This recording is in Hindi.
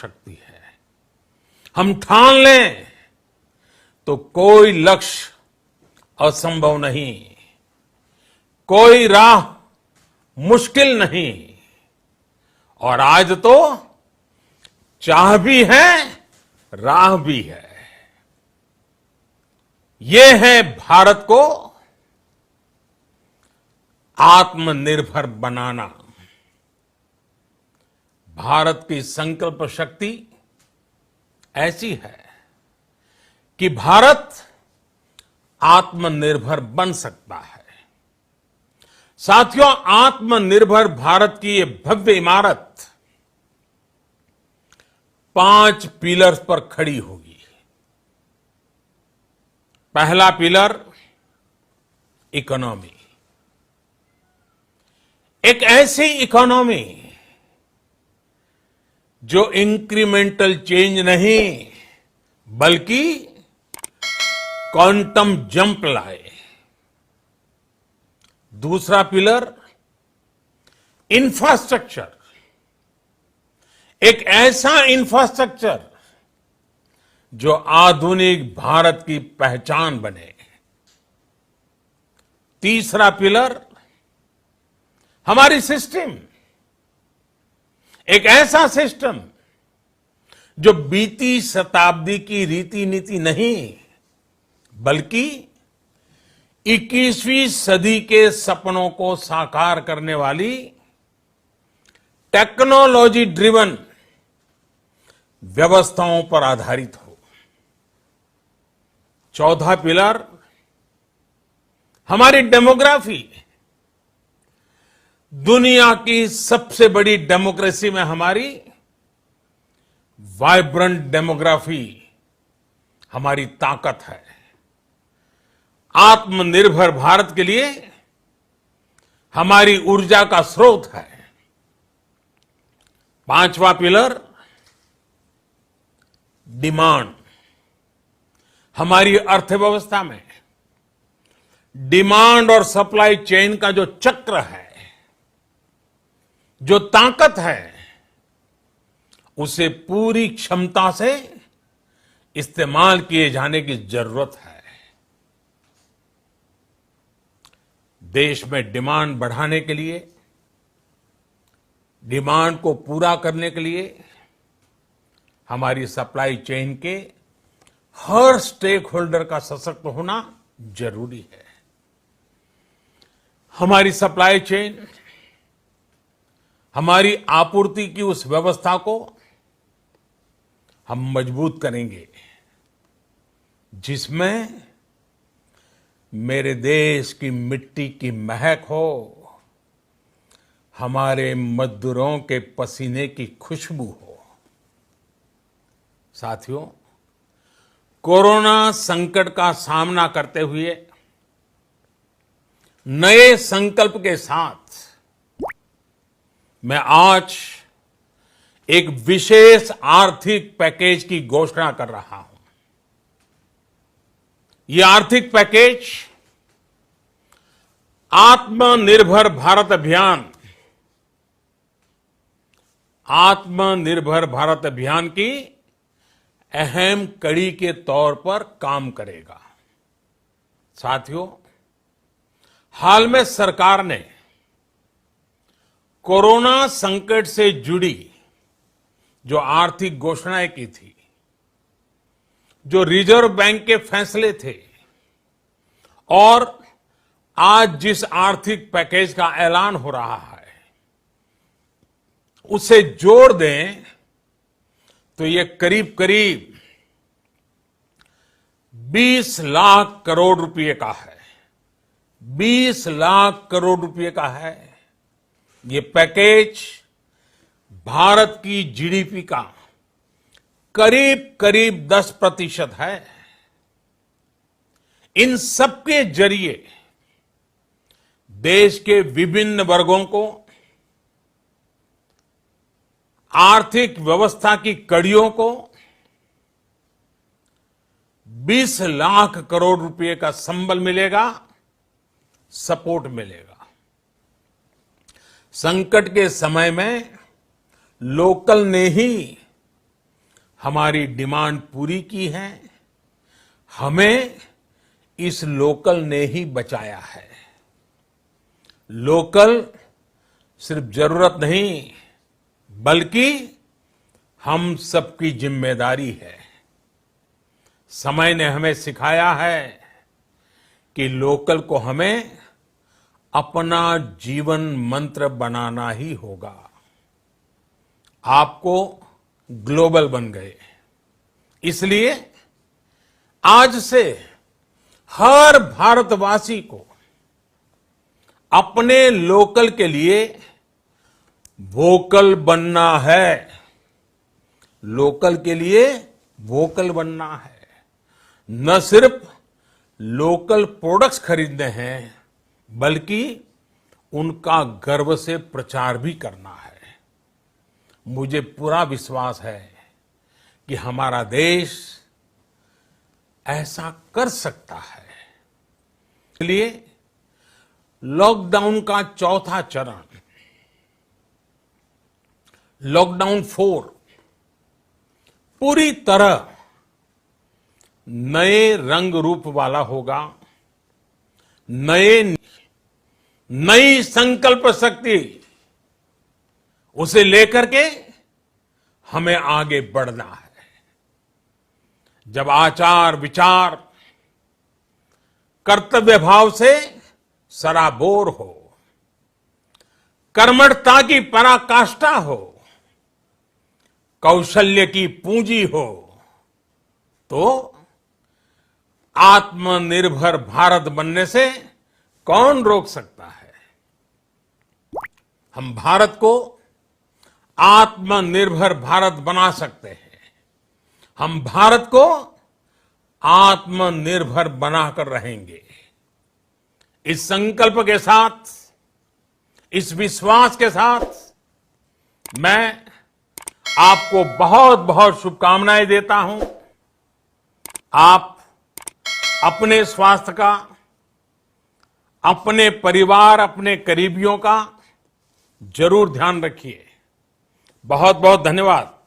शक्ति है। हम ठान लें तो कोई लक्ष्य असंभव नहीं, कोई राह मुश्किल नहीं। और आज तो चाह भी है, राह भी है। ये है भारत को आत्मनिर्भर बनाना। भारत की संकल्प शक्ति ऐसी है कि भारत आत्मनिर्भर बन सकता है। साथियों, आत्मनिर्भर भारत की ये भव्य इमारत 5 पिलर्स पर खड़ी होगी। पहला पिलर इकोनॉमी। एक ऐसी इकोनॉमी जो इंक्रीमेंटल चेंज नहीं बल्कि क्वांटम जंप लाए। दूसरा पिलर इंफ्रास्ट्रक्चर। एक ऐसा इंफ्रास्ट्रक्चर जो आधुनिक भारत की पहचान बने। तीसरा पिलर हमारी सिस्टम। एक ऐसा सिस्टम जो बीती शताब्दी की रीति नीति नहीं बल्कि 21वीं सदी के सपनों को साकार करने वाली टेक्नोलॉजी ड्रिवन व्यवस्थाओं पर आधारित हो। चौथा पिलर हमारी डेमोग्राफी। दुनिया की सबसे बड़ी डेमोक्रेसी में हमारी वाइब्रेंट डेमोग्राफी हमारी ताकत है। आत्मनिर्भर भारत के लिए हमारी ऊर्जा का स्रोत है। पांचवा पिलर डिमांड। हमारी अर्थव्यवस्था में डिमांड और सप्लाई चेन का जो चक्र है, जो ताकत है, उसे पूरी क्षमता से इस्तेमाल किए जाने की जरूरत है। देश में डिमांड बढ़ाने के लिए, डिमांड को पूरा करने के लिए हमारी सप्लाई चेन के हर स्टेक होल्डर का सशक्त होना जरूरी है। हमारी सप्लाई चेन, हमारी आपूर्ति की उस व्यवस्था को हम मजबूत करेंगे जिसमें मेरे देश की मिट्टी की महक हो, हमारे मजदूरों के पसीने की खुशबू हो। साथियों, कोरोना संकट का सामना करते हुए नए संकल्प के साथ मैं आज एक विशेष आर्थिक पैकेज की घोषणा कर रहा हूं। यह आर्थिक पैकेज आत्मनिर्भर भारत अभियान, आत्मनिर्भर भारत अभियान की अहम कड़ी के तौर पर काम करेगा। साथियों, हाल में सरकार ने कोरोना संकट से जुड़ी जो आर्थिक घोषणाएं की थी, जो रिजर्व बैंक के फैसले थे और आज जिस आर्थिक पैकेज का ऐलान हो रहा है, उसे जोड़ दें तो ये करीब करीब 20 लाख करोड़ रुपए का है। 20 लाख करोड़ रुपए का है। ये पैकेज भारत की जीडीपी का करीब करीब 10% है। इन सबके जरिए देश के विभिन्न वर्गों को आर्थिक व्यवस्था की कड़ियों को 20 लाख करोड़ रुपए का संबल मिलेगा, सपोर्ट मिलेगा। संकट के समय में लोकल ने ही हमारी डिमांड पूरी की है, हमें इस लोकल ने ही बचाया है। लोकल सिर्फ जरूरत नहीं, बल्कि हम सबकी जिम्मेदारी है। समय ने हमें सिखाया है कि लोकल को हमें अपना जीवन मंत्र बनाना ही होगा। आपको ग्लोबल बन गए, इसलिए आज से हर भारतवासी को अपने लोकल के लिए वोकल बनना है। लोकल के लिए वोकल बनना है। न सिर्फ लोकल प्रोडक्ट्स खरीदने हैं, बल्कि उनका गर्व से प्रचार भी करना है। मुझे पूरा विश्वास है कि हमारा देश ऐसा कर सकता है। इसलिए लॉकडाउन का चौथा चरण, लॉकडाउन 4, पूरी तरह नए रंग रूप वाला होगा। नई संकल्प शक्ति उसे लेकर के हमें आगे बढ़ना है। जब आचार विचार कर्तव्य भाव से सराबोर हो, कर्मठता की पराकाष्ठा हो, कौशल्य की पूंजी हो, तो आत्मनिर्भर भारत बनने से कौन रोक सकता है। हम भारत को आत्मनिर्भर भारत बना सकते हैं। हम भारत को आत्मनिर्भर बनाकर रहेंगे। इस संकल्प के साथ, इस विश्वास के साथ मैं आपको बहुत बहुत शुभकामनाएं देता हूं। आप अपने स्वास्थ्य का, अपने परिवार, अपने करीबियों का जरूर ध्यान रखिए। बहुत बहुत धन्यवाद।